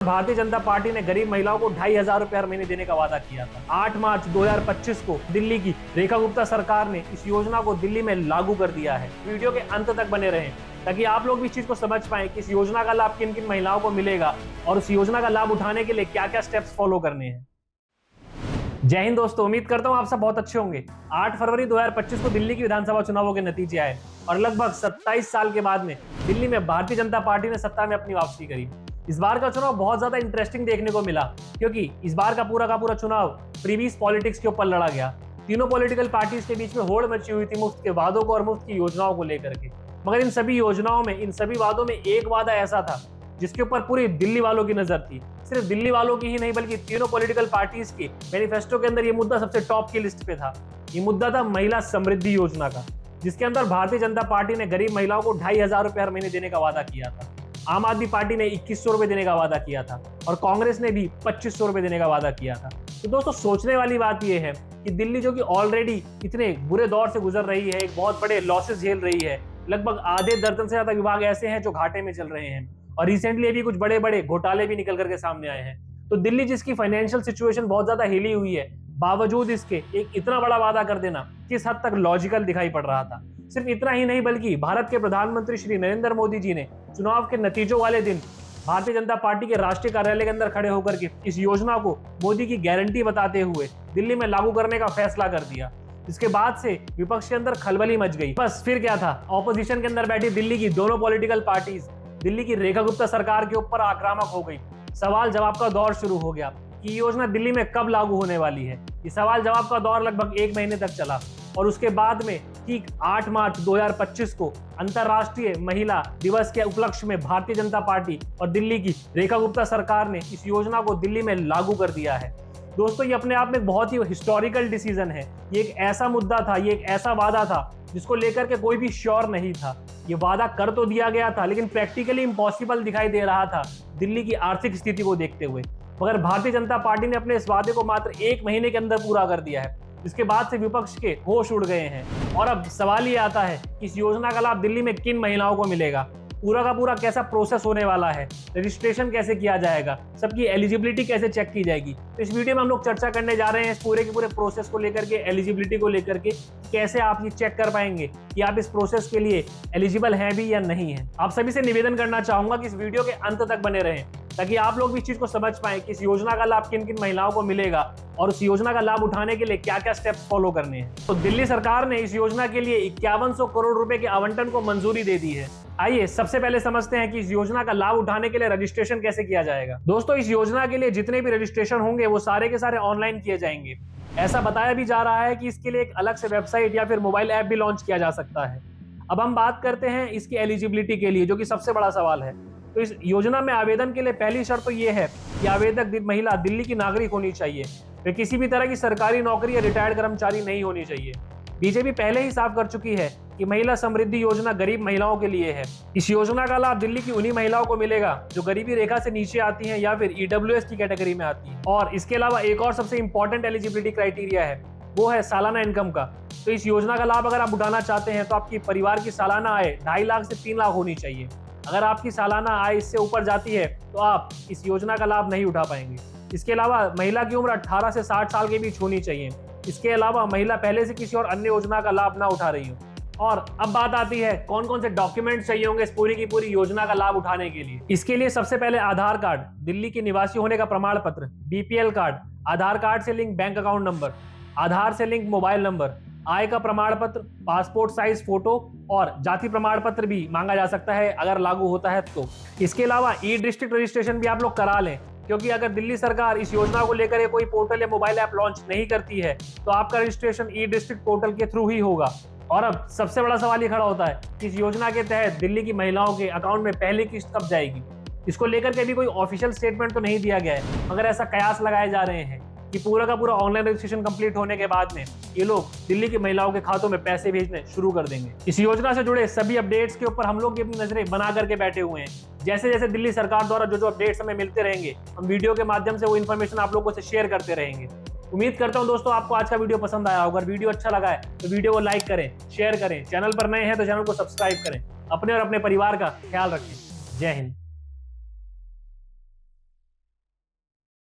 Bharatiya Janata party ने गरीब महिलाओं को 2,500 रुपए हर महीने देने का वादा किया था। 8 मार्च 2025 को दिल्ली की रेखा गुप्ता सरकार ने इस योजना को दिल्ली में लागू कर दिया है। वीडियो के अंत तक बने रहें ताकि आप लोग भी इस चीज को समझ पाएं कि इस योजना का लाभ किन किन महिलाओं को मिलेगा और उस योजना का लाभ उठाने के लिए क्या क्या स्टेप्स फॉलो करने हैं। जय हिंद दोस्तों, उम्मीद करता हूं आप सब बहुत अच्छे होंगे। 8 फरवरी 2025 को दिल्ली की विधानसभा चुनावों के नतीजे आए और लगभग 27 साल के बाद में दिल्ली में भारतीय जनता पार्टी ने सत्ता में अपनी वापसी करी। इस बार का चुनाव बहुत ज्यादा इंटरेस्टिंग देखने को मिला क्योंकि इस बार का पूरा चुनाव प्रीवियस पॉलिटिक्स के ऊपर लड़ा गया। तीनों पॉलिटिकल पार्टीज के बीच में होड़ मची हुई थी मुफ्त के वादों को और मुफ्त की योजनाओं को लेकर के। मगर इन सभी योजनाओं में, इन सभी वादों में एक वादा ऐसा था जिसके ऊपर पूरी दिल्ली वालों की नजर थी। सिर्फ दिल्ली वालों की ही नहीं बल्कि तीनों पॉलिटिकल पार्टीज के मैनिफेस्टो के अंदर ये मुद्दा सबसे टॉप की लिस्ट पे था। ये मुद्दा था महिला समृद्धि योजना का, जिसके अंदर भारतीय जनता पार्टी ने गरीब महिलाओं को 2,500 रुपए हर महीने देने का वादा किया था। आम आदमी पार्टी ने 2,100 रुपए देने का वादा किया था और कांग्रेस ने भी 2,500 रुपए देने का वादा किया था। तो दोस्तों, सोचने वाली बात यह है कि दिल्ली जो कि ऑलरेडी इतने बुरे दौर से गुजर रही है, एक बहुत बड़े लॉसेस झेल रही है, लगभग आधे दर्जन से ज्यादा विभाग ऐसे हैं जो घाटे में चल रहे हैं और रिसेंटली अभी कुछ बड़े बड़े घोटाले भी निकल करके सामने आए हैं। तो दिल्ली जिसकी फाइनेंशियल सिचुएशन बहुत ज्यादा हिली हुई है, बावजूद इसके एक इतना बड़ा वादा कर देना किस हद तक लॉजिकल दिखाई पड़ रहा था। सिर्फ इतना ही नहीं बल्कि भारत के प्रधानमंत्री श्री नरेंद्र मोदी जी ने चुनाव के नतीजों वाले दिन भारतीय जनता पार्टी के राष्ट्रीय कार्यालय के अंदर खड़े होकर के इस योजना को मोदी की गारंटी बताते हुए दिल्ली में लागू करने का फैसला कर दिया। इसके बाद से विपक्ष के अंदर खलबली मच गई। बस फिर क्या था, ऑपोजिशन के अंदर बैठी दिल्ली की दोनों पॉलिटिकल पार्टीज दिल्ली की रेखा गुप्ता सरकार के ऊपर आक्रामक हो गई। सवाल जवाब का दौर शुरू हो गया कि योजना दिल्ली में कब लागू होने वाली है। ये सवाल जवाब का दौर लगभग 1 महीने तक चला और उसके बाद में ठीक 8 मार्च 2025 को अंतर्राष्ट्रीय महिला दिवस के उपलक्ष्य में भारतीय जनता पार्टी और दिल्ली की रेखा गुप्ता सरकार ने इस योजना को दिल्ली में लागू कर दिया है। दोस्तों, ये अपने आप में बहुत ही हिस्टोरिकल डिसीजन है। ये एक ऐसा मुद्दा था, ये एक ऐसा वादा था जिसको लेकर के कोई भी श्योर नहीं था। ये वादा कर तो दिया गया था लेकिन प्रैक्टिकली इम्पॉसिबल दिखाई दे रहा था दिल्ली की आर्थिक स्थिति को देखते हुए। मगर भारतीय जनता पार्टी ने अपने इस वादे को मात्र 1 महीने के अंदर पूरा कर दिया है, जिसके बाद से विपक्ष के होश उड़ गए हैं। और अब सवाल ये आता है कि इस योजना का लाभ दिल्ली में किन महिलाओं को मिलेगा, पूरा का पूरा कैसा प्रोसेस होने वाला है, रजिस्ट्रेशन कैसे किया जाएगा, सबकी एलिजिबिलिटी कैसे चेक की जाएगी। तो इस वीडियो में हम लोग चर्चा करने जा रहे हैं इस पूरे के पूरे प्रोसेस को लेकर के, एलिजिबिलिटी को लेकर के, कैसे आप ये चेक कर पाएंगे कि आप इस प्रोसेस के लिए एलिजिबल हैं भी या नहीं है। आप सभी से निवेदन करना चाहूंगा कि इस वीडियो के अंत तक बने रहें ताकि आप लोग भी इस चीज को समझ पाएं कि इस योजना का लाभ किन किन महिलाओं को मिलेगा और उस योजना का लाभ उठाने के लिए क्या क्या स्टेप्स फॉलो करने हैं। तो दिल्ली सरकार ने इस योजना के लिए 5100 करोड़ रुपए के आवंटन को मंजूरी दे दी है। आइए सबसे पहले समझते हैं कि इस योजना का लाभ उठाने के लिए रजिस्ट्रेशन कैसे किया जाएगा। दोस्तों, इस योजना के लिए जितने भी रजिस्ट्रेशन होंगे वो सारे के सारे ऑनलाइन किए जाएंगे। ऐसा बताया भी जा रहा है कि इसके लिए एक अलग से वेबसाइट या फिर मोबाइल ऐप भी लॉन्च किया जा सकता है। अब हम बात करते हैं इसकी एलिजिबिलिटी के लिए, जो कि सबसे बड़ा सवाल है। तो इस योजना में आवेदन के लिए पहली शर्त तो ये है कि आवेदक महिला दिल्ली की नागरिक होनी चाहिए। वे किसी भी तरह की सरकारी नौकरी या रिटायर्ड कर्मचारी नहीं होनी चाहिए। बीजेपी पहले ही साफ कर चुकी है कि महिला समृद्धि योजना गरीब महिलाओं के लिए है। इस योजना का लाभ दिल्ली की उन्हीं महिलाओं को मिलेगा जो गरीबी रेखा से नीचे आती हैं या फिर EWS की कैटेगरी में आती हैं। और इसके अलावा एक और सबसे इंपॉर्टेंट एलिजिबिलिटी क्राइटेरिया है, वो है सालाना इनकम का। तो इस योजना का लाभ अगर आप उठाना चाहते हैं तो आपकी परिवार की सालाना आय 2.5 लाख से 3 लाख होनी चाहिए। अगर आपकी सालाना आय इससे ऊपर जाती है तो आप इस योजना का लाभ नहीं उठा पाएंगे। इसके अलावा महिला की उम्र 18 से 60 साल के बीच होनी चाहिए। इसके अलावा महिला पहले से किसी और अन्य योजना का लाभ ना उठा रही हो। और अब बात आती है कौन कौन से डॉक्यूमेंट चाहिए होंगे इस पूरी की पूरी योजना का लाभ उठाने के लिए। इसके लिए सबसे पहले आधार कार्ड, दिल्ली के निवासी होने का प्रमाण पत्र, BPL कार्ड, आधार कार्ड से लिंक बैंक अकाउंट नंबर, आधार से लिंक मोबाइल नंबर, आय का प्रमाण पत्र, पासपोर्ट साइज फोटो और जाति प्रमाण पत्र भी मांगा जा सकता है अगर लागू होता है तो। इसके अलावा E-डिस्ट्रिक्ट रजिस्ट्रेशन भी आप लोग करा लें, क्योंकि अगर दिल्ली सरकार इस योजना को लेकर कोई पोर्टल या मोबाइल ऐप लॉन्च नहीं करती है तो आपका रजिस्ट्रेशन E-डिस्ट्रिक्ट पोर्टल के थ्रू ही होगा। और अब सबसे बड़ा सवाल ये खड़ा होता है कि इस योजना के तहत दिल्ली की महिलाओं के अकाउंट में पहली किस्त कब जाएगी। इसको लेकर के भी कोई ऑफिशियल स्टेटमेंट तो नहीं दिया गया है, मगर ऐसा कयास लगाए जा रहे हैं कि पूरा का पूरा ऑनलाइन रजिस्ट्रेशन कंप्लीट होने के बाद में ये लोग दिल्ली की महिलाओं के खातों में पैसे भेजने शुरू कर देंगे। इस योजना से जुड़े सभी अपडेट्स के ऊपर हम लोग भी अपनी नजरें बना करके बैठे हुए हैं। जैसे जैसे दिल्ली सरकार द्वारा जो अपडेट्स हमें मिलते रहेंगे, हम वीडियो के माध्यम से वो इन्फॉर्मेशन आप लोगों से शेयर करते रहेंगे। उम्मीद करता हूं दोस्तों आपको आज का वीडियो पसंद आया होगा। अगर वीडियो अच्छा लगा है तो वीडियो को लाइक करें, शेयर करें, चैनल पर नए हैं तो चैनल को सब्सक्राइब करें। अपने और अपने परिवार का ख्याल रखें। जय हिंद।